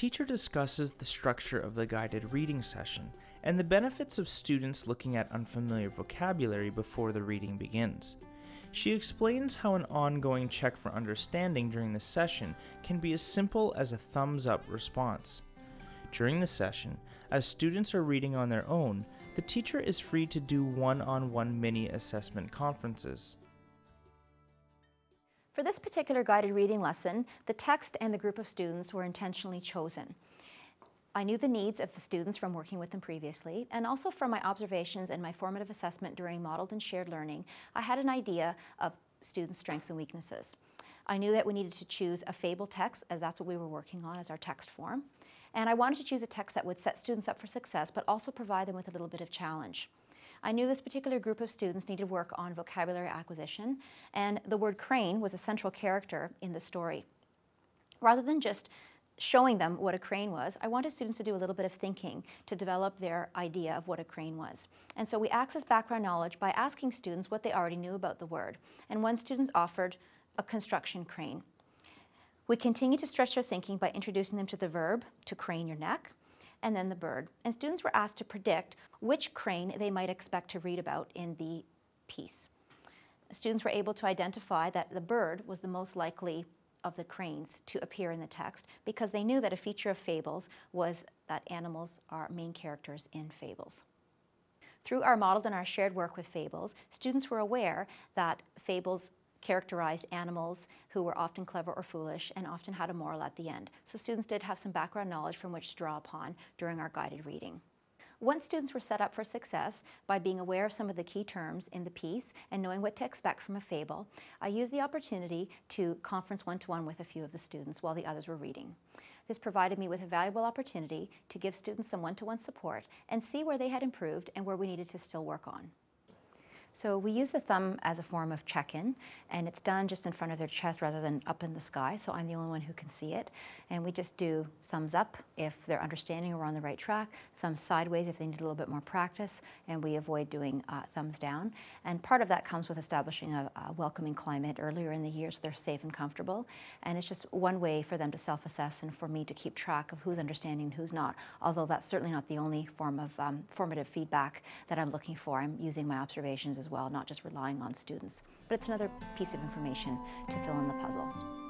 teacher discusses the structure of the guided reading session and the benefits of students looking at unfamiliar vocabulary before the reading begins. She explains how an ongoing check for understanding during the session can be as simple as a thumbs up response. During the session, as students are reading on their own, the teacher is free to do one-on-one mini assessment conferences. For this particular guided reading lesson, the text and the group of students were intentionally chosen. I knew the needs of the students from working with them previously, and also from my observations and my formative assessment during modeled and shared learning, I had an idea of students' strengths and weaknesses. I knew that we needed to choose a fable text, as that's what we were working on as our text form, and I wanted to choose a text that would set students up for success, but also provide them with a little bit of challenge. I knew this particular group of students needed work on vocabulary acquisition, and the word crane was a central character in the story. Rather than just showing them what a crane was, I wanted students to do a little bit of thinking to develop their idea of what a crane was. And so we accessed background knowledge by asking students what they already knew about the word, and one student offered a construction crane. We continued to stretch their thinking by introducing them to the verb, to crane your neck, and then the bird. And students were asked to predict which crane they might expect to read about in the piece. Students were able to identify that the bird was the most likely of the cranes to appear in the text because they knew that a feature of fables was that animals are main characters in fables. Through our modeled and our shared work with fables, students were aware that fables characterized animals who were often clever or foolish and often had a moral at the end. So students did have some background knowledge from which to draw upon during our guided reading. Once students were set up for success by being aware of some of the key terms in the piece and knowing what to expect from a fable, I used the opportunity to conference one-to-one with a few of the students while the others were reading. This provided me with a valuable opportunity to give students some one-to-one support and see where they had improved and where we needed to still work on. So we use the thumb as a form of check-in, and it's done just in front of their chest rather than up in the sky, so I'm the only one who can see it. And we just do thumbs up if they're understanding we're on the right track, thumbs sideways if they need a little bit more practice, and we avoid doing thumbs down. And part of that comes with establishing a welcoming climate earlier in the year so they're safe and comfortable. And it's just one way for them to self-assess and for me to keep track of who's understanding and who's not, although that's certainly not the only form of formative feedback that I'm looking for. I'm using my observations as well, not just relying on students. But it's another piece of information to fill in the puzzle.